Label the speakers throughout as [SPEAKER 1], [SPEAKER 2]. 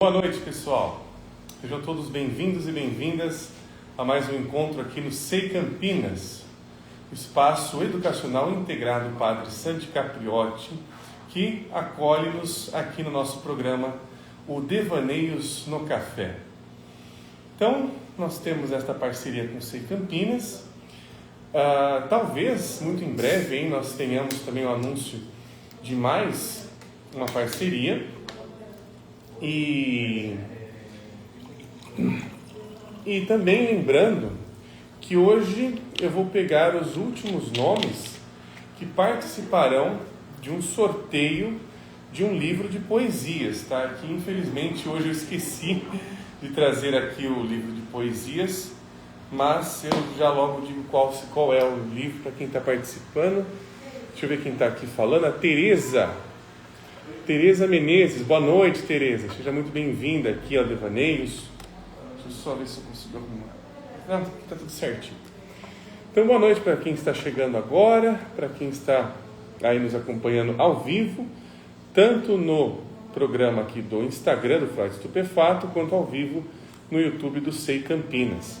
[SPEAKER 1] Boa noite, pessoal. Sejam todos bem-vindos e bem-vindas a mais um encontro aqui no SEI Campinas, o espaço educacional integrado Padre Santi Capriotti, que acolhe-nos aqui no nosso programa, o Devaneios no Café. Então, nós temos esta parceria com o SEI Campinas. Talvez, muito em breve, nós tenhamos também o anúncio de mais uma parceria. E também lembrando que hoje eu vou pegar os últimos nomes que participarão de um sorteio de um livro de poesias, tá? Que infelizmente hoje eu esqueci de trazer aqui o livro de poesias, mas eu já logo digo qual é o livro para quem está participando. Deixa eu ver quem está aqui falando. A Tereza Menezes. Boa noite, Tereza. Seja muito bem-vinda aqui ao Devaneios. Deixa eu só ver se eu consigo arrumar. Não, está tudo certinho. Então, boa noite para quem está chegando agora, para quem está aí nos acompanhando ao vivo, tanto no programa aqui do Instagram do Freud Estupefato, quanto ao vivo no YouTube do SEI Campinas.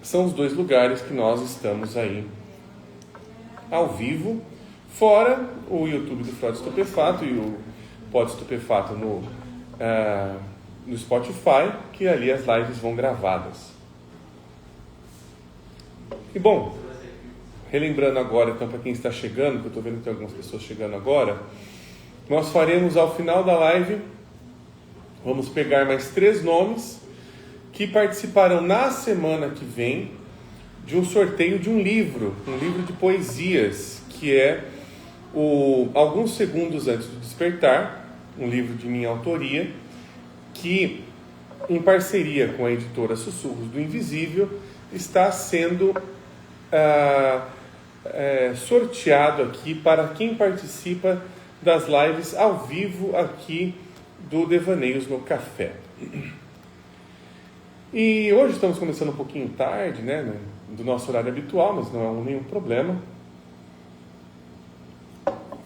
[SPEAKER 1] São os dois lugares que nós estamos aí ao vivo, fora o YouTube do Freud Estupefato e o Pod Estupefato no Spotify, que ali as lives vão gravadas. E bom, relembrando agora, então, para quem está chegando, que eu estou vendo que tem algumas pessoas chegando agora, nós faremos ao final da live, vamos pegar mais 3 nomes que participarão na semana que vem de um sorteio de um livro de poesias, que é Alguns Segundos Antes do Despertar, um livro de minha autoria, que, em parceria com a editora Sussurros do Invisível, está sendo sorteado aqui para quem participa das lives ao vivo aqui do Devaneios no Café. E hoje estamos começando um pouquinho tarde, né, do nosso horário habitual, mas não é nenhum problema.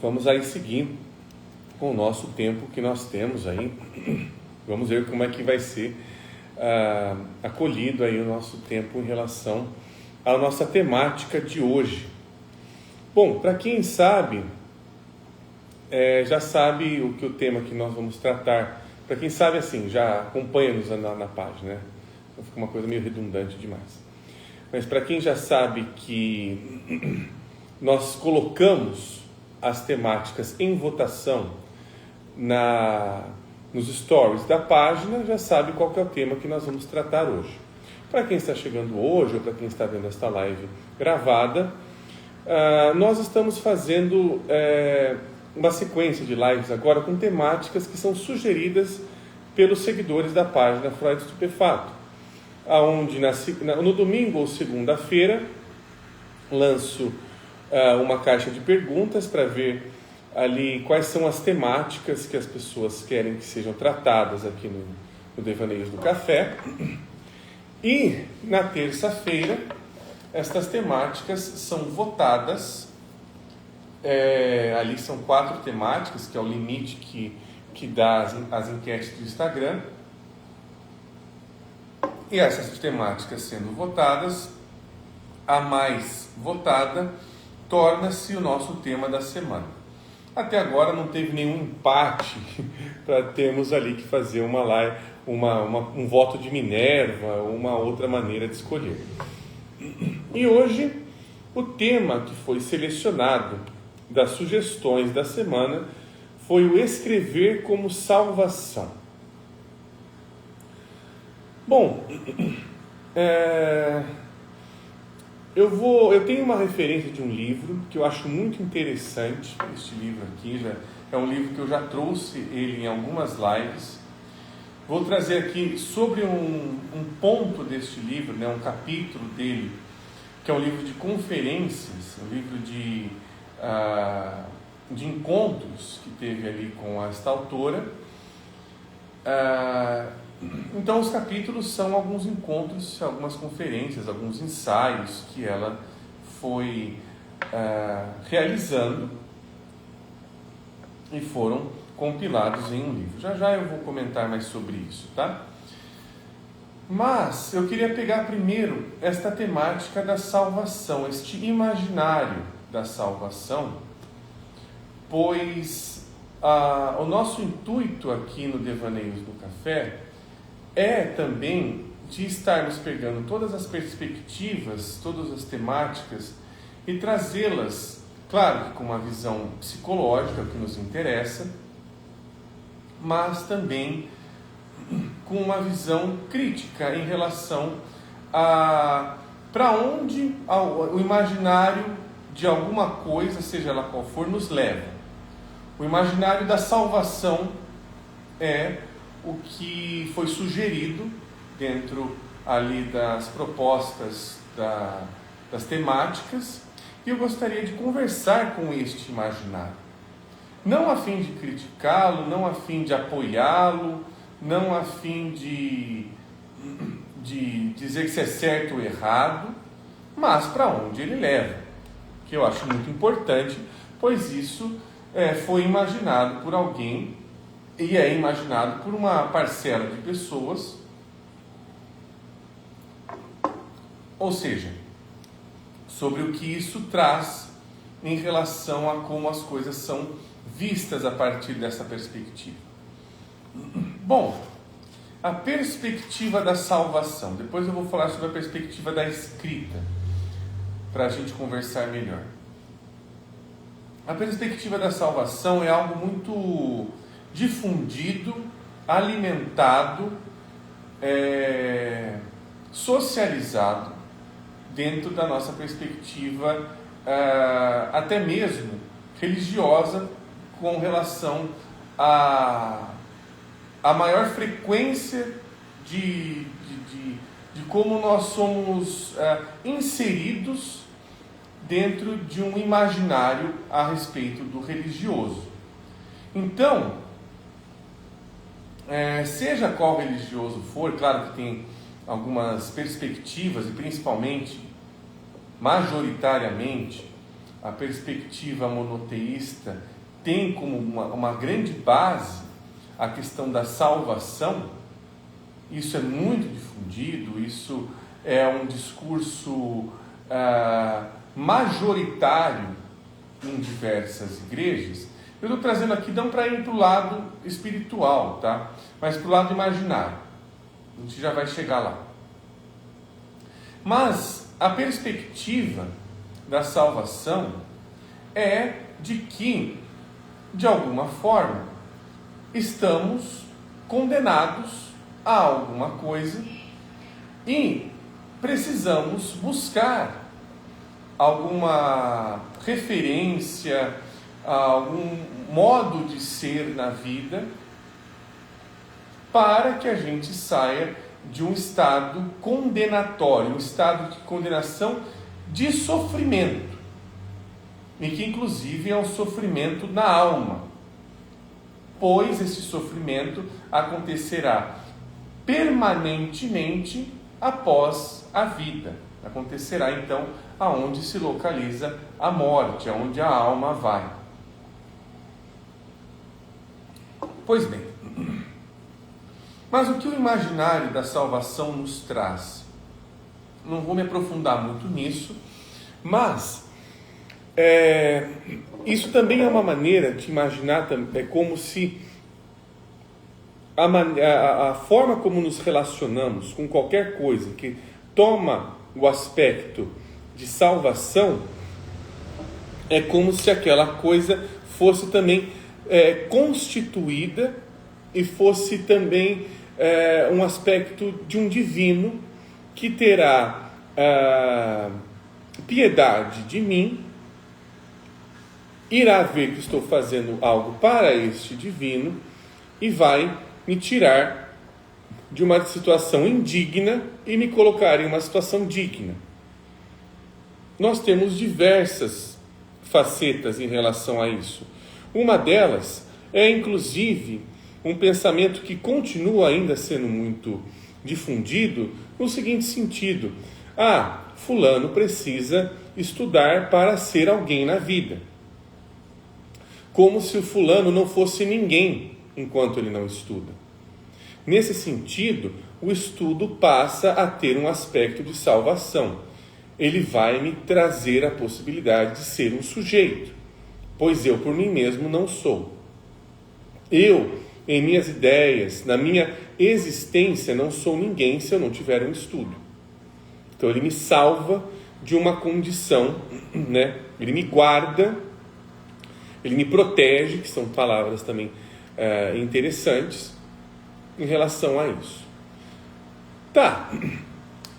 [SPEAKER 1] Vamos aí seguindo com o nosso tempo que nós temos aí. Vamos ver como é que vai ser acolhido aí o nosso tempo em relação à nossa temática de hoje. Bom, para quem sabe, já sabe o tema que nós vamos tratar. Para quem sabe, assim, já acompanha-nos na página, né? Então fica uma coisa meio redundante demais. Mas para quem já sabe que nós colocamos as temáticas em votação nos stories da página, já sabe qual que é o tema que nós vamos tratar hoje. Para quem está chegando hoje, ou para quem está vendo esta live gravada, nós estamos fazendo uma sequência de lives agora com temáticas que são sugeridas pelos seguidores da página Freud Estupefato, onde no domingo ou segunda-feira lanço uma caixa de perguntas para ver ali quais são as temáticas que as pessoas querem que sejam tratadas aqui no Devaneios do Café. E na terça-feira, estas temáticas são votadas. Ali são 4 temáticas, que é o limite que dá as enquetes do Instagram. E essas temáticas sendo votadas, a mais votada torna-se o nosso tema da semana. Até agora não teve nenhum empate para termos ali que fazer um voto de Minerva, uma outra maneira de escolher. E hoje, o tema que foi selecionado das sugestões da semana foi o escrever como salvação. Bom, eu tenho uma referência de um livro que eu acho muito interessante. Este livro aqui é um livro que eu já trouxe ele em algumas lives. Vou trazer aqui sobre um ponto deste livro, né, um capítulo dele, que é um livro de conferências, um livro de encontros que teve ali com esta autora. Então, os capítulos são alguns encontros, algumas conferências, alguns ensaios que ela foi realizando e foram compilados em um livro. Já já eu vou comentar mais sobre isso, tá? Mas eu queria pegar primeiro esta temática da salvação, este imaginário da salvação, pois o nosso intuito aqui no Devaneios do Café é também de estarmos pegando todas as perspectivas, todas as temáticas e trazê-las, claro que com uma visão psicológica, que nos interessa, mas também com uma visão crítica em relação a para onde o imaginário de alguma coisa, seja ela qual for, nos leva. O imaginário da salvação é o que foi sugerido dentro ali das propostas das temáticas, e eu gostaria de conversar com este imaginário. Não a fim de criticá-lo, não a fim de apoiá-lo, não a fim de dizer que isso é certo ou errado, mas para onde ele leva, que eu acho muito importante, pois isso foi imaginado por alguém e é imaginado por uma parcela de pessoas, ou seja, sobre o que isso traz em relação a como as coisas são vistas a partir dessa perspectiva. Bom, a perspectiva da salvação. Depois eu vou falar sobre a perspectiva da escrita, para a gente conversar melhor. A perspectiva da salvação é algo muito difundido, alimentado, socializado dentro da nossa perspectiva, até mesmo religiosa, com relação a maior frequência de como nós somos inseridos dentro de um imaginário a respeito do religioso. Então, seja qual religioso for, claro que tem algumas perspectivas, e principalmente, majoritariamente, a perspectiva monoteísta tem como uma grande base a questão da salvação. Isso é muito difundido, isso é um discurso majoritário em diversas igrejas. Eu estou trazendo aqui, não para ir para o lado espiritual, tá? Mas para o lado imaginário. A gente já vai chegar lá. Mas a perspectiva da salvação é de que, de alguma forma, estamos condenados a alguma coisa e precisamos buscar alguma referência, algum modo de ser na vida para que a gente saia de um estado condenatório, um estado de condenação de sofrimento, e que inclusive é um sofrimento na alma, pois esse sofrimento acontecerá permanentemente após a vida. Acontecerá então aonde se localiza a morte, aonde a alma vai. Pois bem, mas o que o imaginário da salvação nos traz? Não vou me aprofundar muito nisso, mas isso também é uma maneira de imaginar, é como se a forma como nos relacionamos com qualquer coisa que toma o aspecto de salvação, é como se aquela coisa fosse também constituída e fosse também um aspecto de um divino que terá piedade de mim, irá ver que estou fazendo algo para este divino e vai me tirar de uma situação indigna e me colocar em uma situação digna. Nós temos diversas facetas em relação a isso. Uma delas é, inclusive, um pensamento que continua ainda sendo muito difundido no seguinte sentido: fulano precisa estudar para ser alguém na vida. como se o fulano não fosse ninguém enquanto ele não estuda. Nesse sentido, o estudo passa a ter um aspecto de salvação. Ele vai me trazer a possibilidade de ser um sujeito, pois eu por mim mesmo não sou. Eu, em minhas ideias, na minha existência, não sou ninguém se eu não tiver um estudo. Então ele me salva de uma condição, né? Ele me guarda, ele me protege, que são palavras também interessantes em relação a isso. Tá,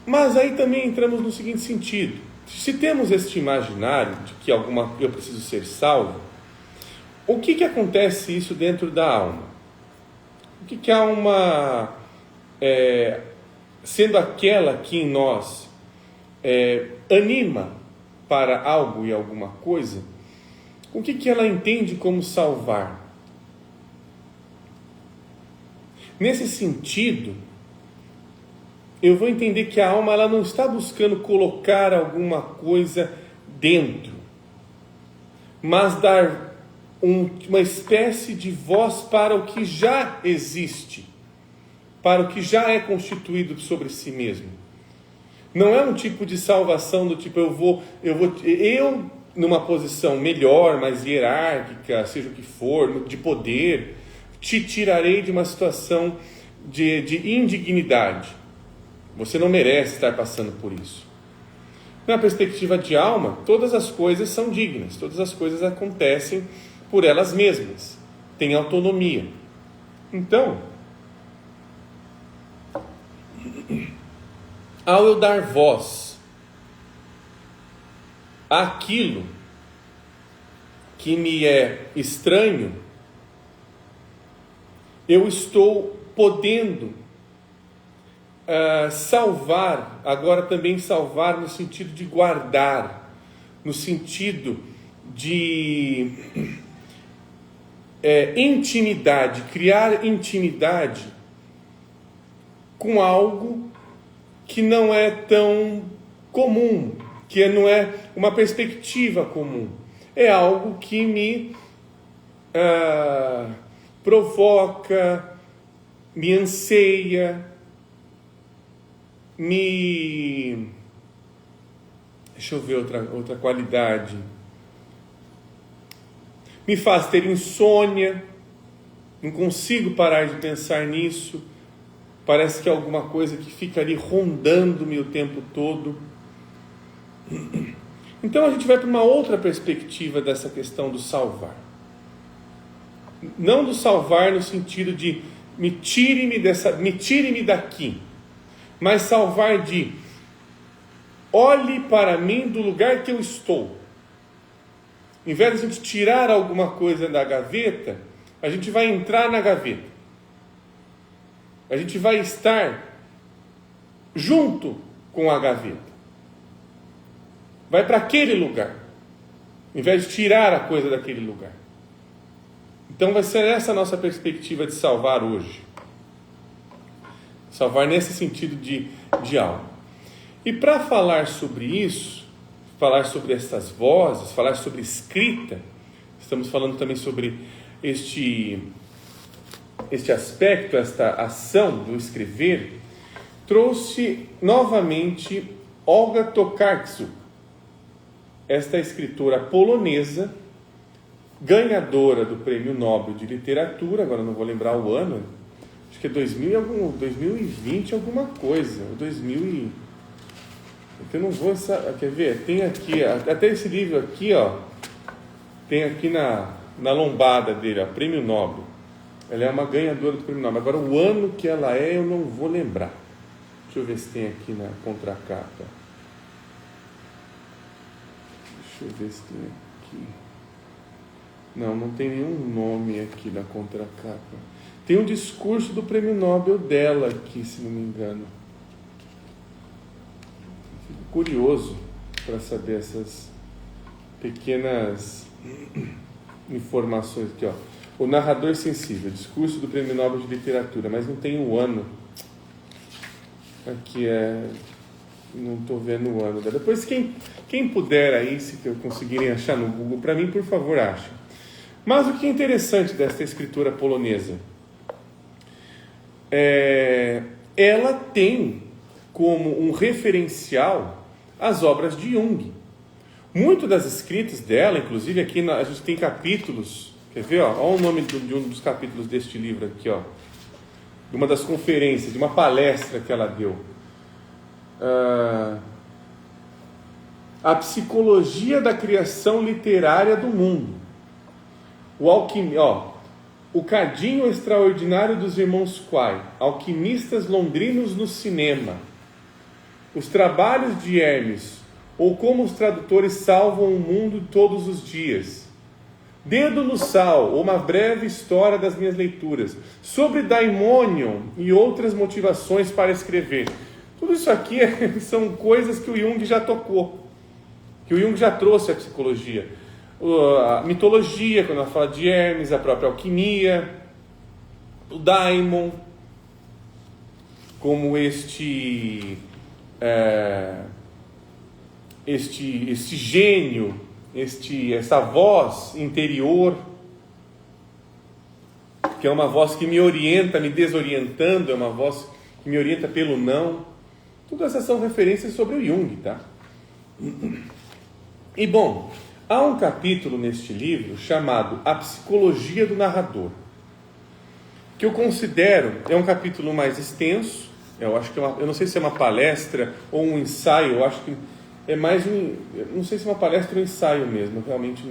[SPEAKER 1] mas aí também entramos no seguinte sentido: se temos este imaginário de que eu preciso ser salvo, o que acontece isso dentro da alma? O que a alma, sendo aquela que em nós anima para algo e alguma coisa, o que ela entende como salvar? Nesse sentido, eu vou entender que a alma ela não está buscando colocar alguma coisa dentro, mas dar uma espécie de voz para o que já existe, para o que já é constituído sobre si mesmo. Não é um tipo de salvação do tipo eu numa posição melhor, mais hierárquica, seja o que for, de poder, te tirarei de uma situação de indignidade. Você não merece estar passando por isso. Na perspectiva de alma, todas as coisas são dignas, todas as coisas acontecem por elas mesmas, têm autonomia. Então, ao eu dar voz àquilo que me é estranho, eu estou podendo salvar, agora também salvar no sentido de guardar, no sentido de intimidade, criar intimidade com algo que não é tão comum, que não é uma perspectiva comum, é algo que me provoca, me anseia, deixa eu ver outra qualidade, me faz ter insônia, não consigo parar de pensar nisso, parece que é alguma coisa que fica ali rondando-me o tempo todo. Então a gente vai para uma outra perspectiva dessa questão do salvar. Não do salvar no sentido de me tire-me daqui, mas salvar de olhe para mim do lugar que eu estou. Em vez de a gente tirar alguma coisa da gaveta, a gente vai entrar na gaveta. A gente vai estar junto com a gaveta. Vai para aquele lugar, em vez de tirar a coisa daquele lugar. Então vai ser essa a nossa perspectiva de salvar hoje. Salvar nesse sentido de alma. E para falar sobre isso, falar sobre essas vozes, falar sobre escrita, estamos falando também sobre este aspecto, esta ação do escrever, trouxe novamente Olga Tokarczuk, esta escritora polonesa, ganhadora do Prêmio Nobel de Literatura, agora não vou lembrar o ano, acho que é 2020 alguma coisa, ou 2000 eu não vou, quer ver, tem aqui, até esse livro aqui, ó, tem aqui na lombada dele, ó, Prêmio Nobel. Ela é uma ganhadora do Prêmio Nobel. Agora o ano que ela eu não vou lembrar. Deixa eu ver se tem aqui na contracapa. Deixa eu ver se tem aqui. Não tem nenhum nome aqui na contracapa. Tem um discurso do Prêmio Nobel dela aqui, se não me engano. Fico curioso para saber essas pequenas informações aqui, ó. O narrador sensível, discurso do Prêmio Nobel de Literatura, mas não tem o ano. Aqui não estou vendo o ano. Depois quem puder aí, se conseguirem achar no Google, para mim, por favor, achem. Mas o que é interessante desta escritora polonesa? Ela tem como um referencial as obras de Jung. Muito das escritas dela, inclusive aqui a gente tem capítulos, quer ver? Olha o nome de um dos capítulos deste livro aqui, ó, de uma das conferências, de uma palestra que ela deu. A psicologia da criação literária do mundo. O cadinho extraordinário dos irmãos Quay, alquimistas londrinos no cinema, os trabalhos de Hermes, ou como os tradutores salvam o mundo todos os dias, Dedo no Sal, ou uma breve história das minhas leituras, sobre Daimonion e outras motivações para escrever. Tudo isso aqui são coisas que o Jung já tocou, que o Jung já trouxe à psicologia. A mitologia, quando ela fala de Hermes, a própria alquimia, o Daimon, como este gênio, essa voz interior, que é uma voz que me orienta, me desorientando, é uma voz que me orienta pelo não. Todas essas são referências sobre o Jung, tá? E bom, há um capítulo neste livro chamado A Psicologia do Narrador, que eu considero, é um capítulo mais extenso. Eu acho que eu não sei se é uma palestra ou um ensaio, eu acho que é mais não sei se é uma palestra ou um ensaio mesmo, eu realmente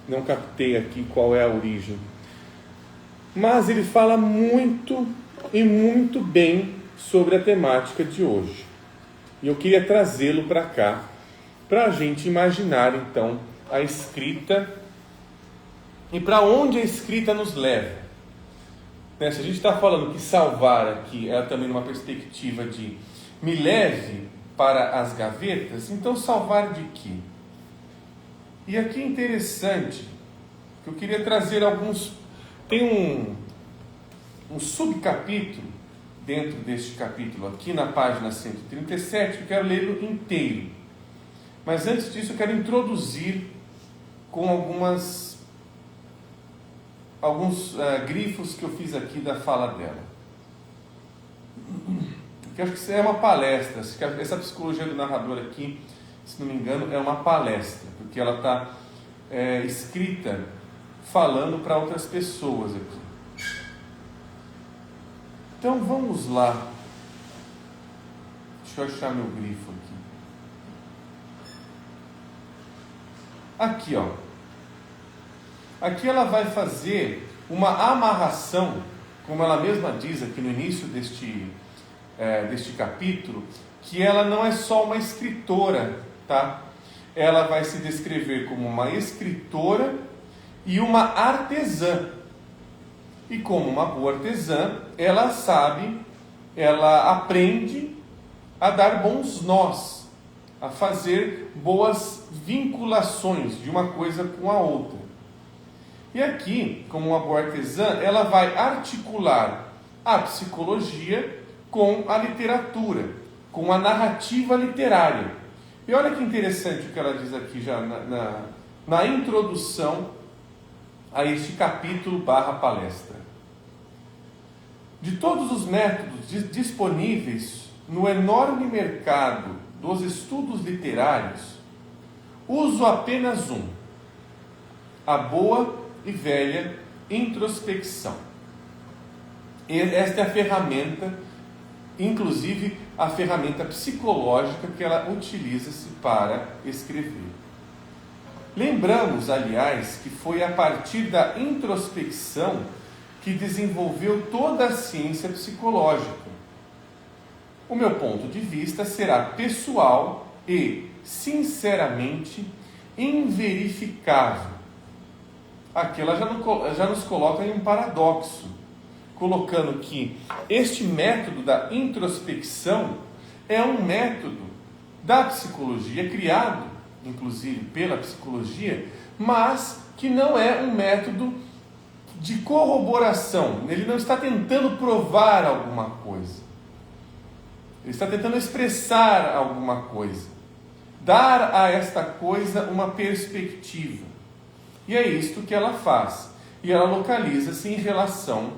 [SPEAKER 1] não captei aqui qual é a origem. Mas ele fala muito e muito bem sobre a temática de hoje. E eu queria trazê-lo para cá, para a gente imaginar então a escrita e para onde a escrita nos leva. Se a gente está falando que salvar aqui é também numa perspectiva de me leve para as gavetas, então salvar de quê? E aqui é interessante, que eu queria trazer alguns... Tem um subcapítulo dentro deste capítulo, aqui na página 137, que eu quero lê-lo inteiro. Mas antes disso eu quero introduzir com alguns grifos que eu fiz aqui da fala dela. Eu acho que isso é uma palestra. Essa psicologia do narrador aqui, se não me engano, é uma palestra, porque ela está escrita falando para outras pessoas aqui. Então vamos lá. Deixa eu achar meu grifo aqui. Aqui, ó. Aqui ela vai fazer uma amarração, como ela mesma diz aqui no início deste capítulo, que ela não é só uma escritora, tá? Ela vai se descrever como uma escritora e uma artesã. E como uma boa artesã, ela aprende a dar bons nós, a fazer boas vinculações de uma coisa com a outra. E aqui, como uma boa artesã, ela vai articular a psicologia com a literatura, com a narrativa literária. E olha que interessante o que ela diz aqui já na introdução a este capítulo / palestra. De todos os métodos disponíveis no enorme mercado dos estudos literários, uso apenas um: a boa e velha introspecção. Esta é a ferramenta, inclusive a ferramenta psicológica que ela utiliza-se para escrever. Lembramos, aliás, que foi a partir da introspecção que desenvolveu toda a ciência psicológica. O meu ponto de vista será pessoal e, sinceramente, inverificável. Aqui ela já nos coloca em um paradoxo, colocando que este método da introspecção é um método da psicologia, criado, inclusive, pela psicologia, mas que não é um método de corroboração. Ele não está tentando provar alguma coisa. Ele está tentando expressar alguma coisa. Dar a esta coisa uma perspectiva. E é isto que ela faz. E ela localiza-se em relação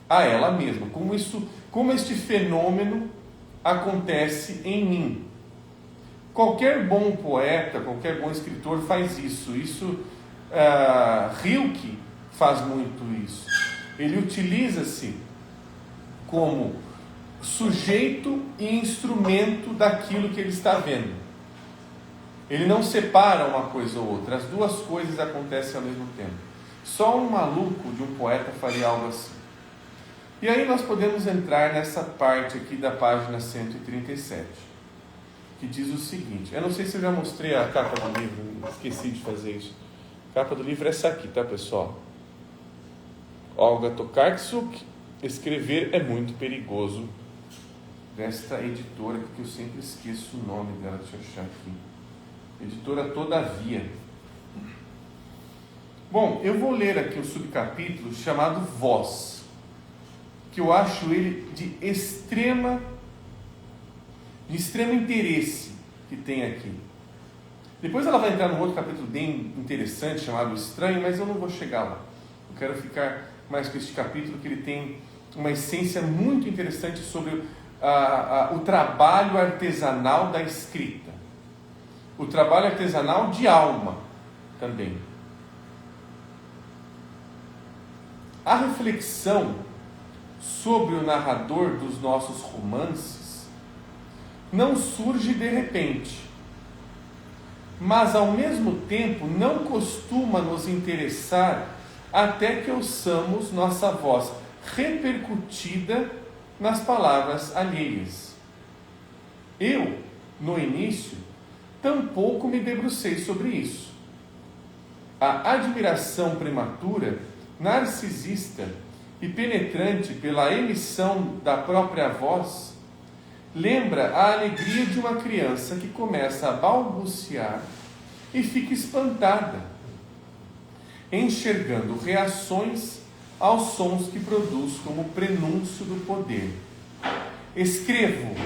[SPEAKER 1] a ela mesma. Como este fenômeno acontece em mim. Qualquer bom poeta, qualquer bom escritor faz isso. Rilke faz muito isso. Ele utiliza-se como sujeito e instrumento daquilo que ele está vendo. Ele não separa uma coisa ou outra. As duas coisas acontecem ao mesmo tempo. Só um maluco de um poeta faria algo assim. E aí nós podemos entrar nessa parte aqui da página 137, que diz o seguinte. Eu não sei se eu já mostrei a capa do livro, esqueci de fazer isso. A capa do livro é essa aqui, tá, pessoal? Olga Tokarczuk, Escrever é muito perigoso, desta editora que eu sempre esqueço o nome dela, deixa eu achar aqui. Editora Todavia. Bom, eu vou ler aqui o subcapítulo chamado Voz, que eu acho ele de extremo interesse que tem aqui. Depois ela vai entrar num outro capítulo bem interessante chamado Estranho, mas eu não vou chegar lá. Eu quero ficar mais com este capítulo, que ele tem uma essência muito interessante sobre o trabalho artesanal da escrita. O trabalho artesanal de alma também. A reflexão sobre o narrador dos nossos romances não surge de repente, mas ao mesmo tempo não costuma nos interessar até que ouçamos nossa voz repercutida nas palavras alheias. Eu, no início, tampouco me debrucei sobre isso. A admiração prematura, narcisista e penetrante pela emissão da própria voz, lembra a alegria de uma criança que começa a balbuciar e fica espantada, enxergando reações aos sons que produz como prenúncio do poder. Escrevo,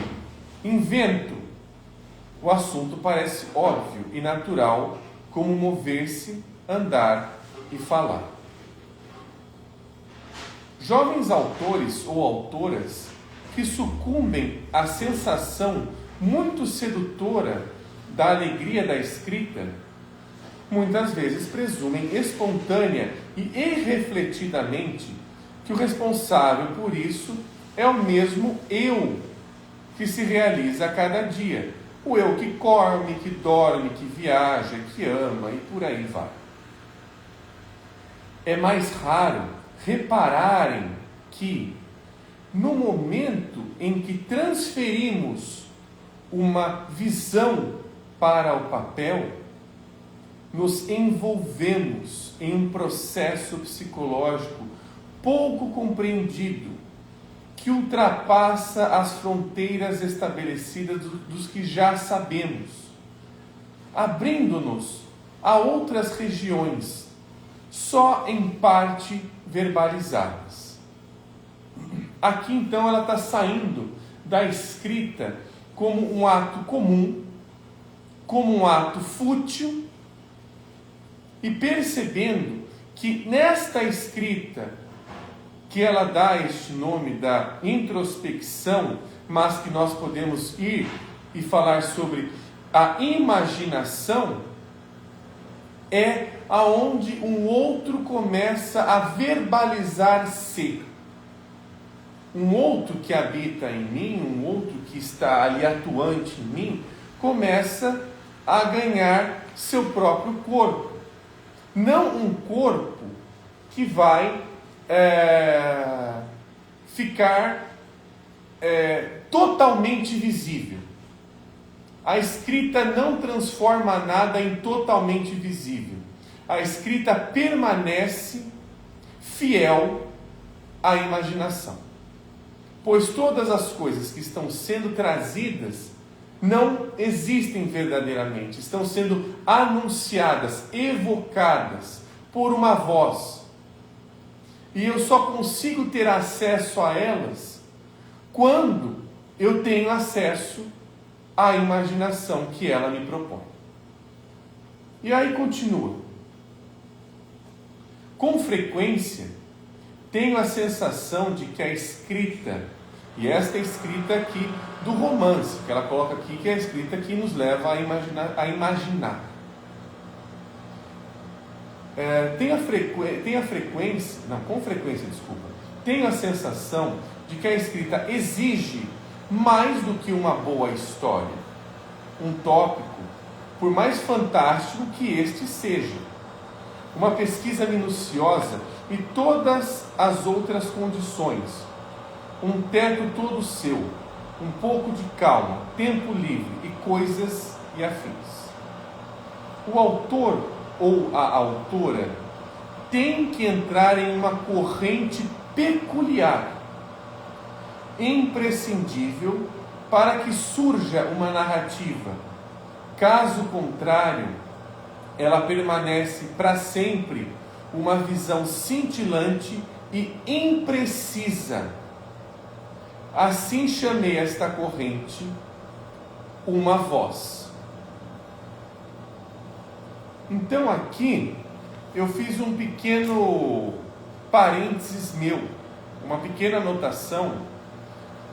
[SPEAKER 1] invento. O assunto parece óbvio e natural, como mover-se, andar e falar. Jovens autores ou autoras que sucumbem à sensação muito sedutora da alegria da escrita, muitas vezes presumem espontânea e irrefletidamente que o responsável por isso é o mesmo eu que se realiza a cada dia. O eu que come, que dorme, que viaja, que ama e por aí vai. É mais raro repararem que, no momento em que transferimos uma visão para o papel, nos envolvemos em um processo psicológico pouco compreendido, que ultrapassa as fronteiras estabelecidas dos que já sabemos, abrindo-nos a outras regiões, só em parte verbalizadas. Aqui então ela está saindo da escrita como um ato comum, como um ato fútil, e percebendo que nesta escrita, que ela dá este nome da introspecção, mas que nós podemos ir e falar sobre a imaginação, é aonde um outro começa a verbalizar-se. Um outro que habita em mim, um outro que está ali atuante em mim, começa a ganhar seu próprio corpo. Não um corpo que vai ficar totalmente visível. A escrita não transforma nada em totalmente visível. A escrita permanece fiel à imaginação. Pois todas as coisas que estão sendo trazidas não existem verdadeiramente, estão sendo anunciadas, evocadas por uma voz. E eu só consigo ter acesso a elas quando eu tenho acesso à imaginação que ela me propõe. E aí continua. Com frequência, tenho a sensação de que a escrita, e esta é a escrita aqui do romance, que ela coloca aqui, que é a escrita que nos leva a imaginar. Tenho a sensação de que a escrita exige mais do que uma boa história, um tópico, por mais fantástico que este seja, uma pesquisa minuciosa e todas as outras condições, um teto todo seu, um pouco de calma, tempo livre e coisas e afins. O autor ou a autora tem que entrar em uma corrente peculiar, imprescindível para que surja uma narrativa. Caso contrário, ela permanece para sempre uma visão cintilante e imprecisa. Assim chamei esta corrente uma voz. Então aqui eu fiz um pequeno parênteses meu, uma pequena anotação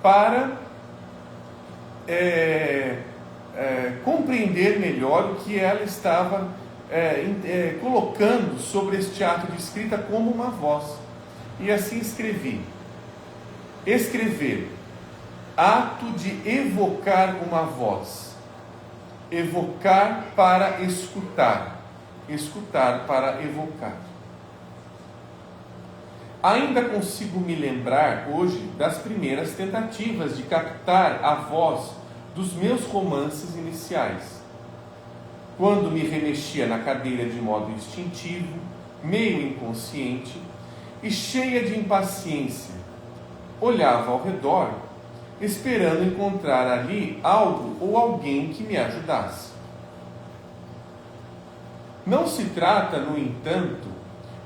[SPEAKER 1] para compreender melhor o que ela estava colocando sobre este ato de escrita como uma voz. E assim escrevi: escrever, ato de evocar uma voz, evocar para escutar, escutar para evocar. Ainda consigo me lembrar hoje das primeiras tentativas de captar a voz dos meus romances iniciais, quando me remexia na cadeira de modo instintivo, meio inconsciente e cheia de impaciência, olhava ao redor, esperando encontrar ali algo ou alguém que me ajudasse. Não se trata, no entanto,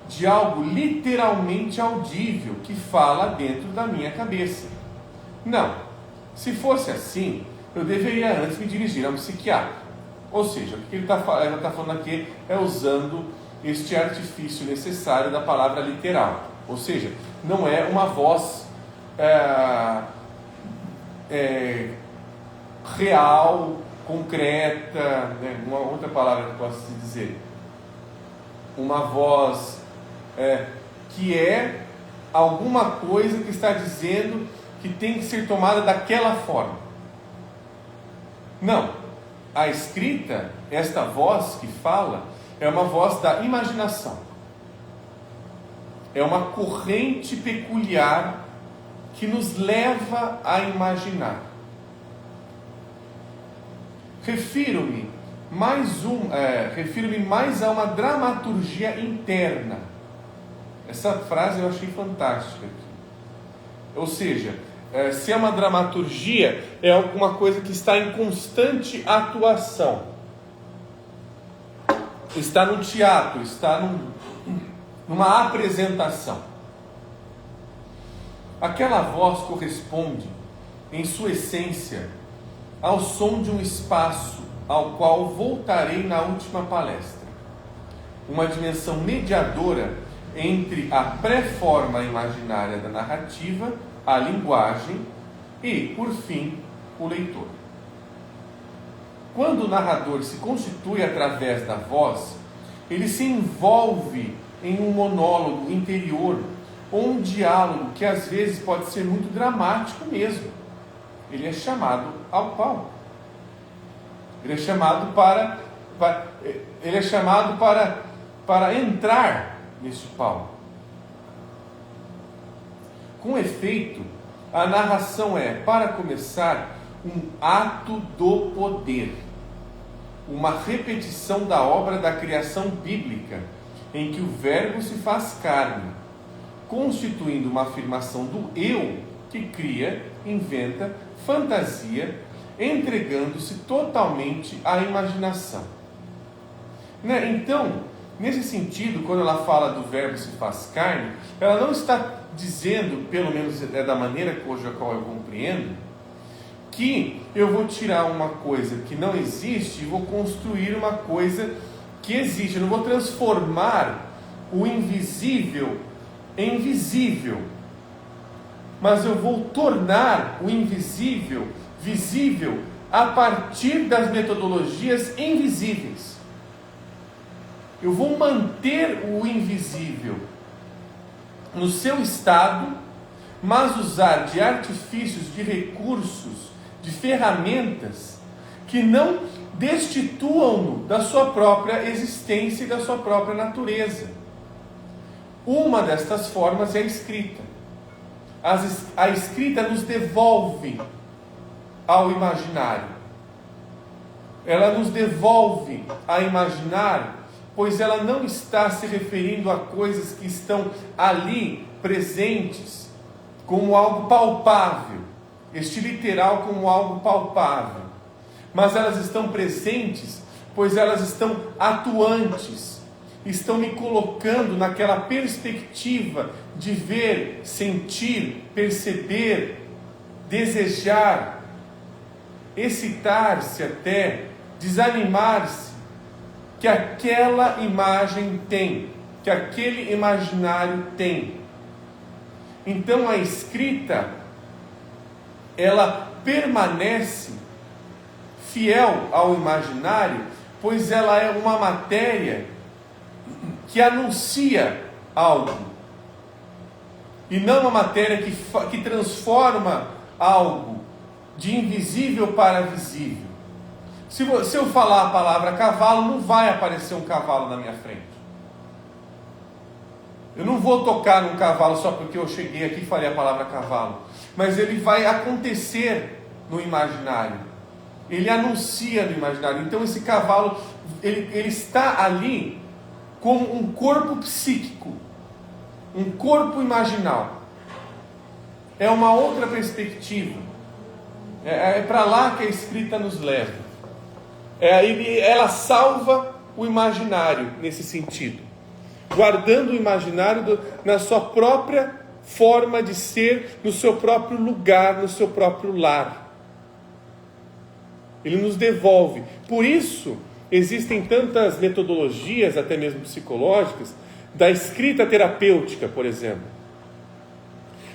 [SPEAKER 1] de algo literalmente audível que fala dentro da minha cabeça. Não, se fosse assim, eu deveria antes me dirigir a um psiquiatra. Ou seja, o que ele está falando aqui é usando este artifício necessário da palavra literal. Ou seja, não é uma voz real, concreta, né? Uma outra palavra que eu posso dizer. Uma voz que é alguma coisa que está dizendo que tem que ser tomada daquela forma. Não. A escrita, esta voz que fala, é uma voz da imaginação. É uma corrente peculiar que nos leva a imaginar. Refiro-me mais a uma dramaturgia interna. Essa frase eu achei fantástica aqui. Ou seja, se é uma dramaturgia, é alguma coisa que está em constante atuação. Está no teatro, está numa apresentação. Aquela voz corresponde, em sua essência, ao som de um espaço ao qual voltarei na última palestra. Uma dimensão mediadora entre a pré-forma imaginária da narrativa, a linguagem e, por fim, o leitor. Quando o narrador se constitui através da voz, ele se envolve em um monólogo interior ou um diálogo que às vezes pode ser muito dramático mesmo. Ele é chamado ao palco. Ele é chamado para entrar neste palco. Com efeito, a narração é, para começar, um ato do poder, uma repetição da obra da criação bíblica, em que o Verbo se faz carne, constituindo uma afirmação do eu que cria, inventa, fantasia, entregando-se totalmente à imaginação. Então, nesse sentido, quando ela fala do Verbo se faz carne, ela não está dizendo, pelo menos é da maneira que hoje a qual eu compreendo, que eu vou tirar uma coisa que não existe e vou construir uma coisa que existe. Eu não vou transformar o invisível em visível, mas eu vou tornar o invisível visível a partir das metodologias invisíveis. Eu vou manter o invisível no seu estado, mas usar de artifícios, de recursos, de ferramentas que não destituam-no da sua própria existência e da sua própria natureza. Uma destas formas é a escrita. A escrita nos devolve ao imaginário. Ela nos devolve a imaginário, pois ela não está se referindo a coisas que estão ali presentes como algo palpável, este literal como algo palpável, mas elas estão presentes, pois elas estão atuantes, estão me colocando naquela perspectiva de ver, sentir, perceber, desejar, excitar-se até, desanimar-se, que aquela imagem tem, que aquele imaginário tem. Então a escrita, ela permanece fiel ao imaginário, pois ela é uma matéria que anuncia algo, e não uma matéria que transforma algo de invisível para visível. Se eu falar a palavra cavalo, não vai aparecer um cavalo na minha frente. Eu não vou tocar num cavalo só porque eu cheguei aqui e falei a palavra cavalo, mas ele vai acontecer no imaginário, ele anuncia no imaginário. Então esse cavalo, ele está ali como um corpo psíquico, um corpo imaginal. É uma outra perspectiva. É para lá que a escrita nos leva. Ela salva o imaginário nesse sentido, guardando o imaginário na sua própria forma de ser, no seu próprio lugar, no seu próprio lar. Ele nos devolve. Por isso existem tantas metodologias, até mesmo psicológicas, da escrita terapêutica, por exemplo.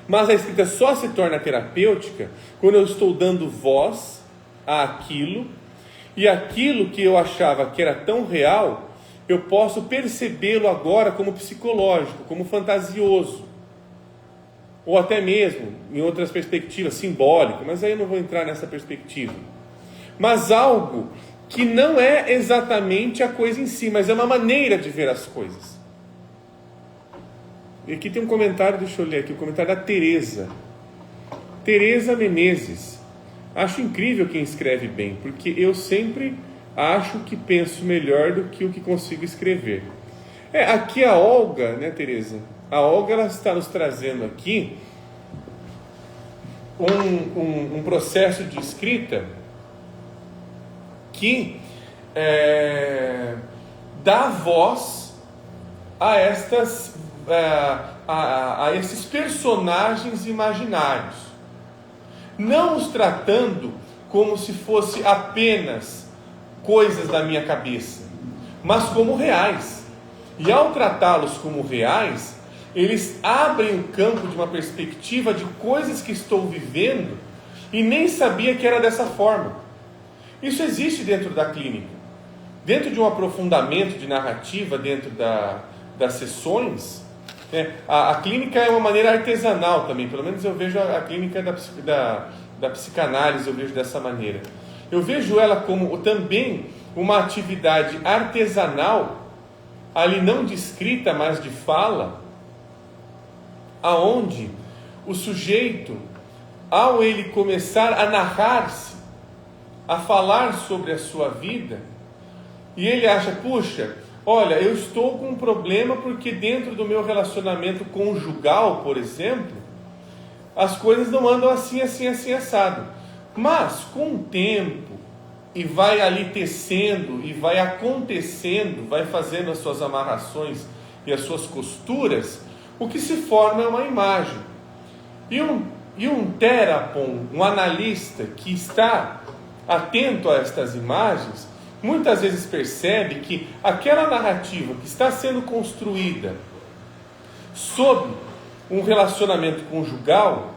[SPEAKER 1] Mas a escrita só se torna terapêutica quando eu estou dando voz àquilo, e aquilo que eu achava que era tão real, eu posso percebê-lo agora como psicológico, como fantasioso, ou até mesmo em outras perspectivas, simbólico, mas aí eu não vou entrar nessa perspectiva. Mas algo que não é exatamente a coisa em si, mas é uma maneira de ver as coisas. E aqui tem um comentário, deixa eu ler aqui, o comentário da Tereza Menezes. Acho incrível quem escreve bem, porque eu sempre acho que penso melhor do que o que consigo escrever. Aqui a Olga, né, Tereza? A Olga, ela está nos trazendo aqui um processo de escrita que dá voz a esses personagens imaginários, não os tratando como se fosse apenas coisas da minha cabeça, mas como reais. E ao tratá-los como reais, eles abrem o campo de uma perspectiva de coisas que estou vivendo e nem sabia que era dessa forma. Isso existe dentro da clínica. Dentro de um aprofundamento de narrativa, dentro das sessões, a clínica é uma maneira artesanal também. Pelo menos eu vejo a clínica da psicanálise, eu vejo dessa maneira. Eu vejo ela como também uma atividade artesanal, ali não de escrita, mas de fala, aonde o sujeito, ao ele começar a narrar-se, a falar sobre a sua vida, e ele acha, puxa, olha, eu estou com um problema porque dentro do meu relacionamento conjugal, por exemplo, as coisas não andam assim, assado. Mas com o tempo, e vai ali tecendo, e vai acontecendo, vai fazendo as suas amarrações e as suas costuras, o que se forma é uma imagem. E um terapon, um analista que está atento a estas imagens, muitas vezes percebe que aquela narrativa que está sendo construída sobre um relacionamento conjugal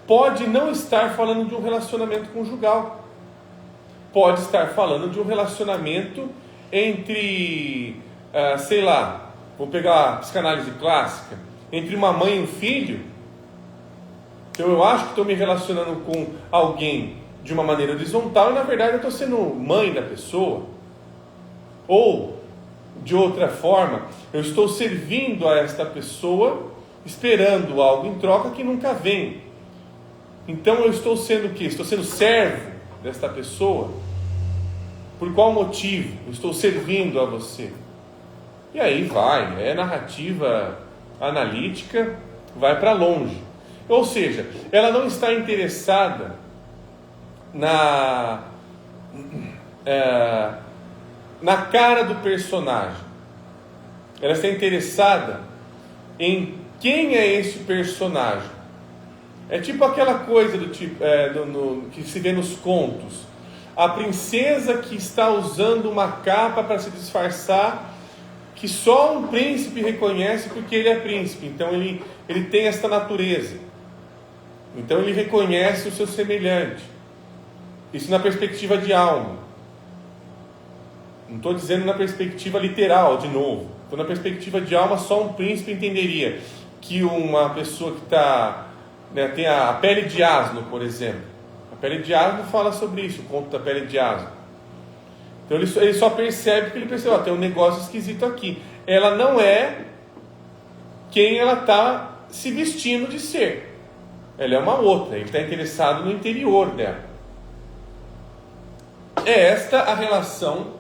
[SPEAKER 1] pode não estar falando de um relacionamento conjugal. Pode estar falando de um relacionamento entre, sei lá, vou pegar a psicanálise clássica, entre uma mãe e um filho. Então eu acho que estou me relacionando com alguém de uma maneira horizontal e na verdade eu estou sendo mãe da pessoa. Ou, de outra forma, eu estou servindo a esta pessoa, esperando algo em troca que nunca vem. Então eu estou sendo o quê? Estou sendo servo desta pessoa. Por qual motivo? Eu estou servindo a você. E aí vai, narrativa analítica, vai para longe. Ou seja, ela não está interessada na cara do personagem. Ela está interessada em quem é esse personagem. É tipo aquela coisa do tipo, que se vê nos contos. A princesa que está usando uma capa para se disfarçar, que só um príncipe reconhece porque ele é príncipe. Então ele tem esta natureza. Então ele reconhece o seu semelhante. Isso na perspectiva de alma. Não estou dizendo na perspectiva literal, de novo. Estou na perspectiva de alma, só um príncipe entenderia que uma pessoa que está... tem a pele de asno, por exemplo. A pele de asno fala sobre isso, o conto da pele de asno. Então ele só percebe que ele percebeu, tem um negócio esquisito aqui. Ela não é quem ela está se vestindo de ser. Ela é uma outra, ele está interessado no interior dela. É esta a relação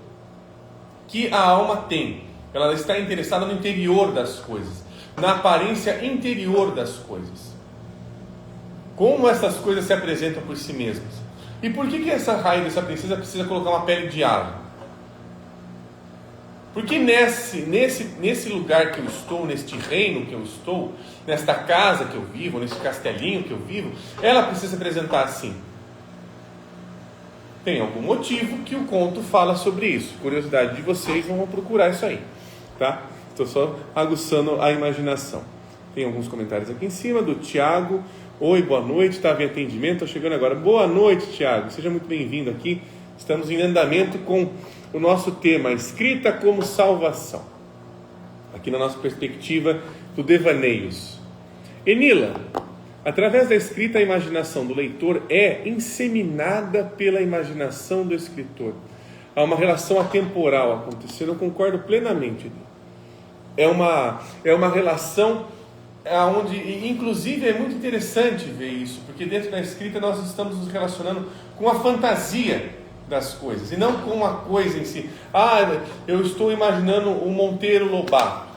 [SPEAKER 1] que a alma tem. Ela está interessada no interior das coisas, na aparência interior das coisas. Como essas coisas se apresentam por si mesmas. E por que essa rainha dessa princesa precisa colocar uma pele de asno? Porque nesse lugar que eu estou, neste reino que eu estou, nesta casa que eu vivo, nesse castelinho que eu vivo, ela precisa se apresentar assim. Tem algum motivo que o conto fala sobre isso. Curiosidade de vocês, vão procurar isso aí, tá? Estou só aguçando a imaginação. Tem alguns comentários aqui em cima do Tiago. Oi, boa noite, estava em atendimento, estou chegando agora. Boa noite, Tiago, seja muito bem-vindo aqui. Estamos em andamento com o nosso tema, escrita como salvação. Aqui na nossa perspectiva do Devaneios. Enila, através da escrita, a imaginação do leitor é inseminada pela imaginação do escritor. Há uma relação atemporal acontecendo, eu concordo plenamente. É uma relação onde, inclusive, é muito interessante ver isso, porque dentro da escrita nós estamos nos relacionando com a fantasia das coisas, e não com a coisa em si. Eu estou imaginando o Monteiro Lobato.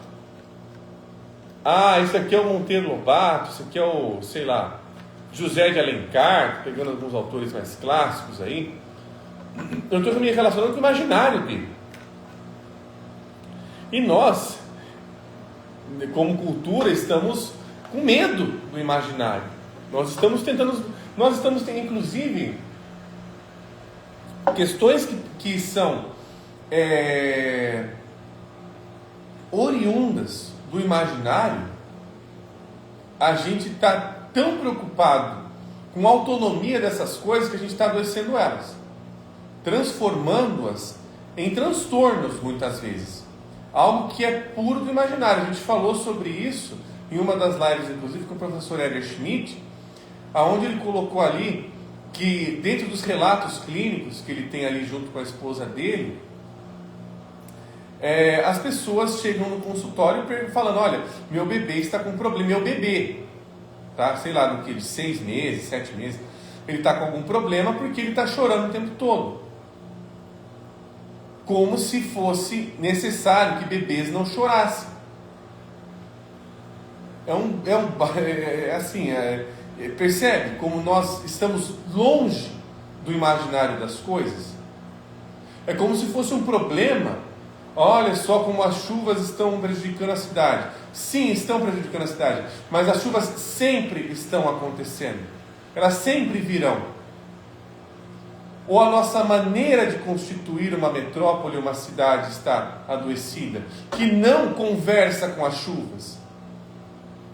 [SPEAKER 1] Isso aqui é o Monteiro Lobato, isso aqui é o, sei lá, José de Alencar, pegando alguns autores mais clássicos aí. Eu estou me relacionando com o imaginário dele. E nós, como cultura, estamos com medo do imaginário. Nós estamos tendo, inclusive, questões que são oriundas do imaginário. A gente está tão preocupado com a autonomia dessas coisas que a gente está adoecendo elas, transformando-as em transtornos muitas vezes. Algo que é puro do imaginário. A gente falou sobre isso em uma das lives, inclusive, com o professor Edgar Schmidt, aonde ele colocou ali que dentro dos relatos clínicos que ele tem ali junto com a esposa dele, as pessoas chegam no consultório falando, olha, meu bebê está com problema, meu bebê, tá? Sei lá, do que, de 6 meses, 7 meses, ele está com algum problema porque ele está chorando o tempo todo. Como se fosse necessário que bebês não chorassem. Percebe como nós estamos longe do imaginário das coisas? É como se fosse um problema. Olha só como as chuvas estão prejudicando a cidade. Sim, estão prejudicando a cidade, mas as chuvas sempre estão acontecendo. Elas sempre virão. Ou a nossa maneira de constituir uma metrópole, uma cidade está adoecida? Que não conversa com as chuvas?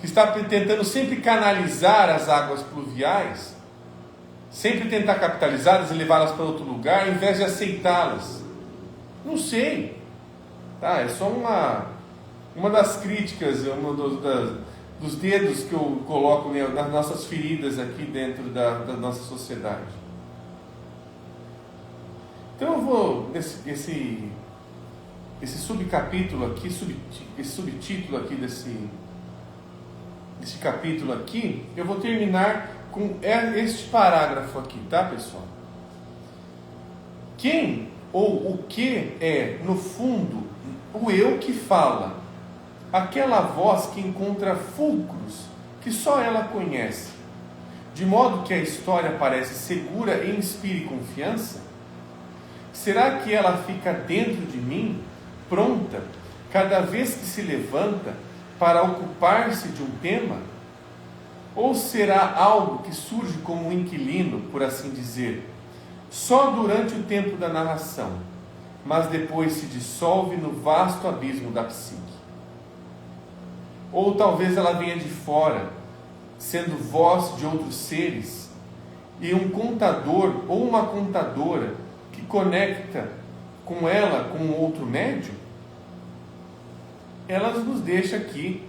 [SPEAKER 1] Que está tentando sempre canalizar as águas pluviais? Sempre tentar capitalizá-las e levá-las para outro lugar, ao invés de aceitá-las? Não sei. Tá? É só uma das críticas, dos dedos que eu coloco nas nossas feridas aqui dentro da nossa sociedade. Então eu vou, esse subcapítulo aqui, esse subtítulo aqui desse capítulo aqui, eu vou terminar com este parágrafo aqui, tá, pessoal? Quem ou o que é, no fundo, o eu que fala, aquela voz que encontra fulcros que só ela conhece, de modo que a história parece segura e inspire confiança? Será que ela fica dentro de mim, pronta, cada vez que se levanta para ocupar-se de um tema? Ou será algo que surge como um inquilino, por assim dizer, só durante o tempo da narração, mas depois se dissolve no vasto abismo da psique? Ou talvez ela venha de fora, sendo voz de outros seres, e um contador ou uma contadora que conecta com ela com outro médium? Ela nos deixa aqui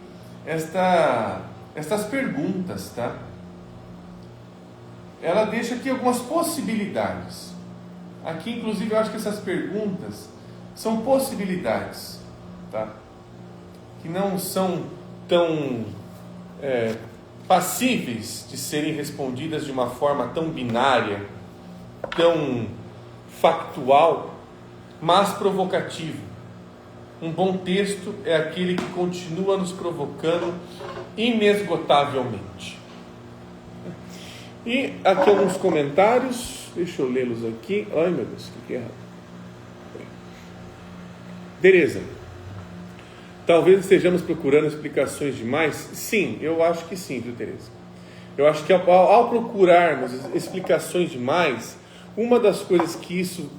[SPEAKER 1] estas perguntas, tá? Ela deixa aqui algumas possibilidades. Aqui, inclusive, eu acho que essas perguntas são possibilidades, tá? Que não são tão passíveis de serem respondidas de uma forma tão binária, tão factual, mas provocativo. Um bom texto é aquele que continua nos provocando inesgotavelmente. E aqui alguns comentários, deixa eu lê-los aqui. Ai meu Deus, que é errado. Tereza, talvez estejamos procurando explicações demais? Sim, eu acho que sim, viu, Tereza? Eu acho que ao procurarmos explicações demais, uma das coisas que isso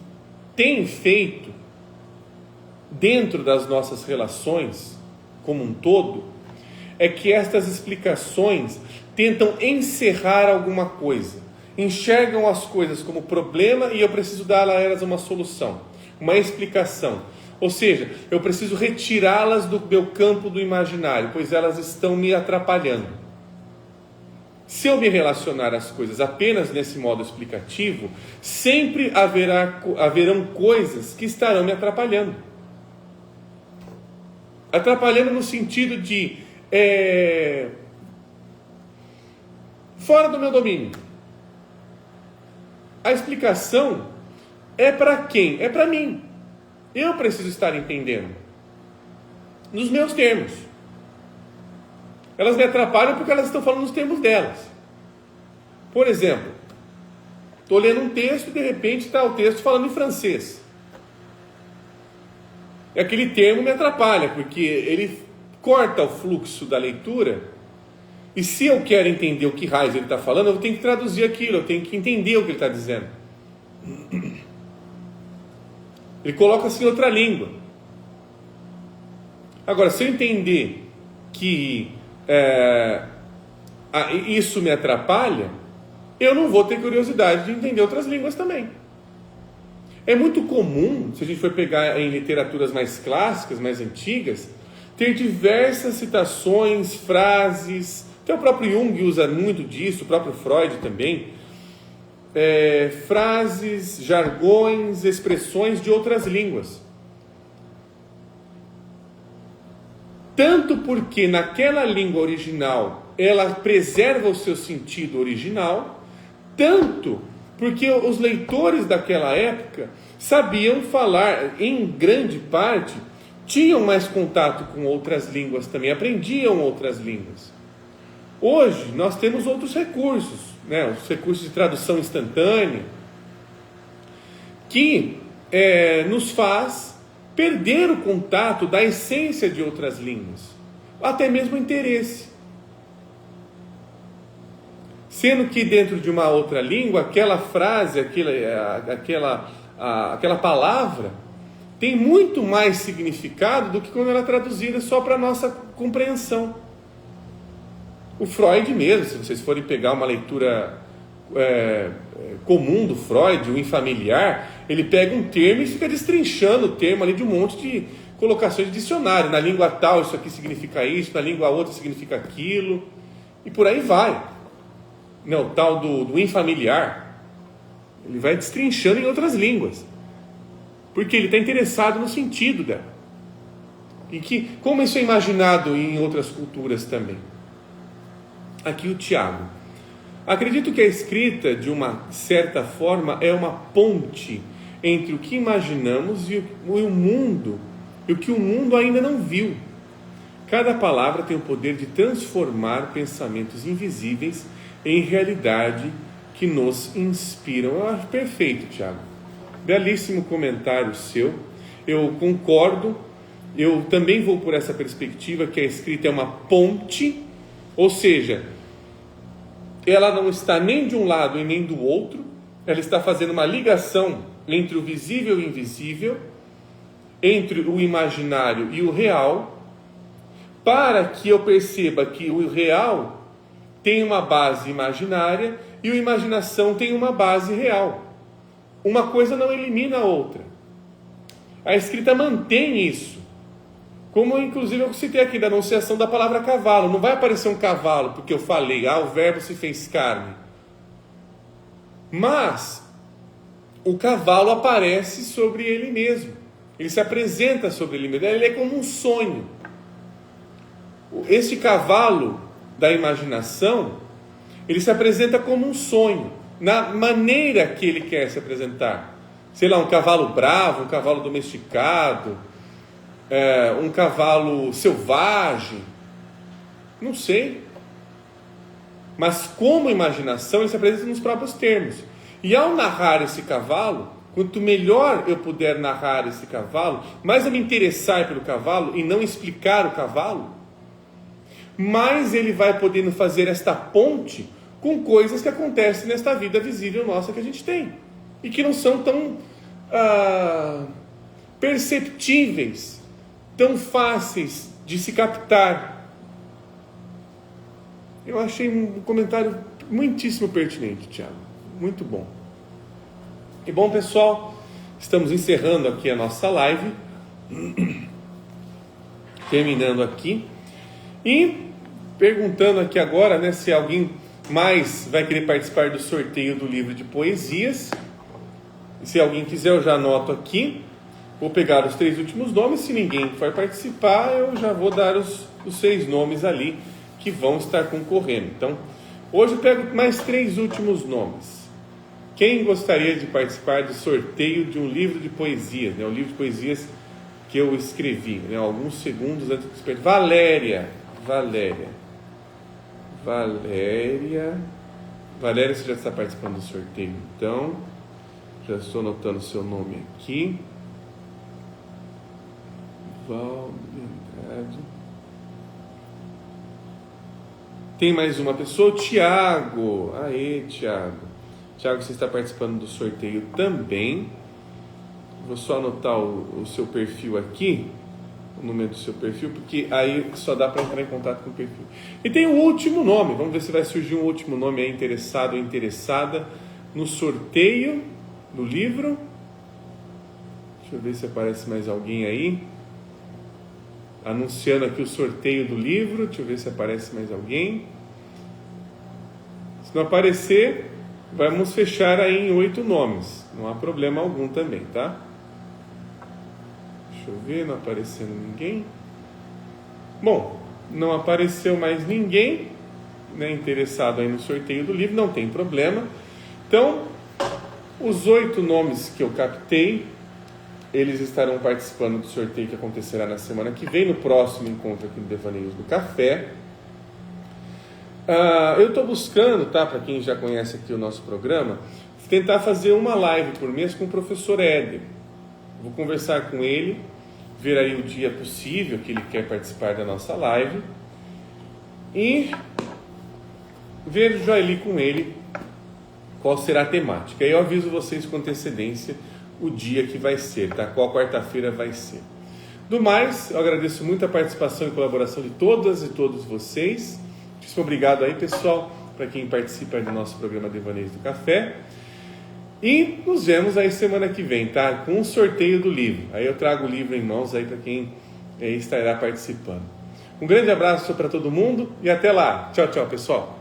[SPEAKER 1] tem feito dentro das nossas relações como um todo, é que estas explicações tentam encerrar alguma coisa, enxergam as coisas como problema e eu preciso dar a elas uma solução, uma explicação. Ou seja, eu preciso retirá-las do meu campo do imaginário, pois elas estão me atrapalhando. Se eu me relacionar às coisas apenas nesse modo explicativo, sempre haverão coisas que estarão me atrapalhando. Atrapalhando no sentido de fora do meu domínio. A explicação é para quem? É para mim. Eu preciso estar entendendo nos meus termos. Elas me atrapalham porque elas estão falando nos termos delas. Por exemplo, estou lendo um texto e de repente está o texto falando em francês. E aquele termo me atrapalha, porque ele corta o fluxo da leitura. E se eu quero entender o que raios ele está falando, eu tenho que traduzir aquilo, eu tenho que entender o que ele está dizendo. Ele coloca assim outra língua. Agora, se eu entender que isso me atrapalha, eu não vou ter curiosidade de entender outras línguas também. É muito comum, se a gente for pegar em literaturas mais clássicas, mais antigas, ter diversas citações, frases, até o próprio Jung usa muito disso, o próprio Freud também, frases, jargões, expressões de outras línguas. Tanto porque naquela língua original ela preserva o seu sentido original, tanto porque os leitores daquela época sabiam falar, em grande parte, tinham mais contato com outras línguas também, aprendiam outras línguas. Hoje nós temos outros recursos, né? Os recursos de tradução instantânea, que nos faz perder o contato da essência de outras línguas, até mesmo o interesse. Sendo que dentro de uma outra língua, aquela frase, aquela palavra, tem muito mais significado do que quando ela é traduzida só para a nossa compreensão. O Freud mesmo, se vocês forem pegar uma leitura comum do Freud, o infamiliar, ele pega um termo e fica destrinchando o termo ali de um monte de colocações de dicionário. Na língua tal isso aqui significa isso, na língua outra significa aquilo, e por aí vai. Não, o tal do infamiliar, ele vai destrinchando em outras línguas, porque ele está interessado no sentido dela. E que, como isso é imaginado em outras culturas também. Aqui o Tiago. Acredito que a escrita, de uma certa forma, é uma ponte entre o que imaginamos e o mundo, e o que o mundo ainda não viu. Cada palavra tem o poder de transformar pensamentos invisíveis em realidade que nos inspiram. Eu acho perfeito, Tiago. Belíssimo comentário seu. Eu concordo. Eu também vou por essa perspectiva que a escrita é uma ponte, ou seja, ela não está nem de um lado e nem do outro, ela está fazendo uma ligação entre o visível e o invisível, entre o imaginário e o real, para que eu perceba que o real tem uma base imaginária e a imaginação tem uma base real. Uma coisa não elimina a outra. A escrita mantém isso. Como inclusive eu citei aqui da anunciação da palavra cavalo. Não vai aparecer um cavalo porque eu falei, o verbo se fez carne. Mas o cavalo aparece sobre ele mesmo. Ele se apresenta sobre ele mesmo. Ele é como um sonho. Esse cavalo da imaginação, ele se apresenta como um sonho, na maneira que ele quer se apresentar. Sei lá, um cavalo bravo, um cavalo domesticado, um cavalo selvagem, não sei. Mas como imaginação, ele se apresenta nos próprios termos. E ao narrar esse cavalo, quanto melhor eu puder narrar esse cavalo, mais eu me interessar pelo cavalo e não explicar o cavalo, mais ele vai podendo fazer esta ponte com coisas que acontecem nesta vida visível nossa que a gente tem e que não são tão perceptíveis, tão fáceis de se captar. Eu achei um comentário muitíssimo pertinente, Tiago. Muito bom. E bom, pessoal, estamos encerrando aqui a nossa live, terminando aqui, e perguntando aqui agora, se alguém mais vai querer participar do sorteio do livro de poesias. Se alguém quiser, eu já anoto aqui. Vou pegar os 3 últimos nomes. Se ninguém for participar, eu já vou dar os 6 nomes ali que vão estar concorrendo. Então, hoje eu pego mais 3 últimos nomes. Quem gostaria de participar do sorteio de um livro de poesias? O livro de poesias que eu escrevi, alguns segundos antes de despertar. Valéria, você já está participando do sorteio, então. Já estou anotando o seu nome aqui. Valdeandrade. Tem mais uma pessoa, o Tiago. Aê, Tiago. Tiago, você está participando do sorteio também. Vou só anotar o seu perfil aqui, o número do seu perfil, porque aí só dá para entrar em contato com o perfil. E tem o último nome, vamos ver se vai surgir um último nome aí, interessado ou interessada no sorteio do livro. Deixa eu ver se aparece mais alguém aí, anunciando aqui o sorteio do livro. Deixa eu ver se aparece mais alguém. Se não aparecer, vamos fechar aí em 8 nomes, não há problema algum também, tá? Deixa eu ver, não aparecendo ninguém. Bom, não apareceu mais ninguém, interessado aí no sorteio do livro, não tem problema. Então, os 8 nomes que eu captei, eles estarão participando do sorteio que acontecerá na semana que vem, no próximo encontro aqui do Devaneios do Café. Eu estou buscando, para quem já conhece aqui o nosso programa, tentar fazer uma live por mês com o professor Éder. Vou conversar com ele, ver aí o dia possível que ele quer participar da nossa live. E vejo ali com ele qual será a temática. Aí eu aviso vocês com antecedência o dia que vai ser, tá? Qual quarta-feira vai ser. Do mais, eu agradeço muito a participação e colaboração de todas e todos vocês. Muito obrigado aí, pessoal, para quem participa do nosso programa Devaneios do Café. E nos vemos aí semana que vem, tá? Com um sorteio do livro. Aí eu trago o livro em mãos aí para quem estará participando. Um grande abraço para todo mundo e até lá. Tchau, tchau, pessoal.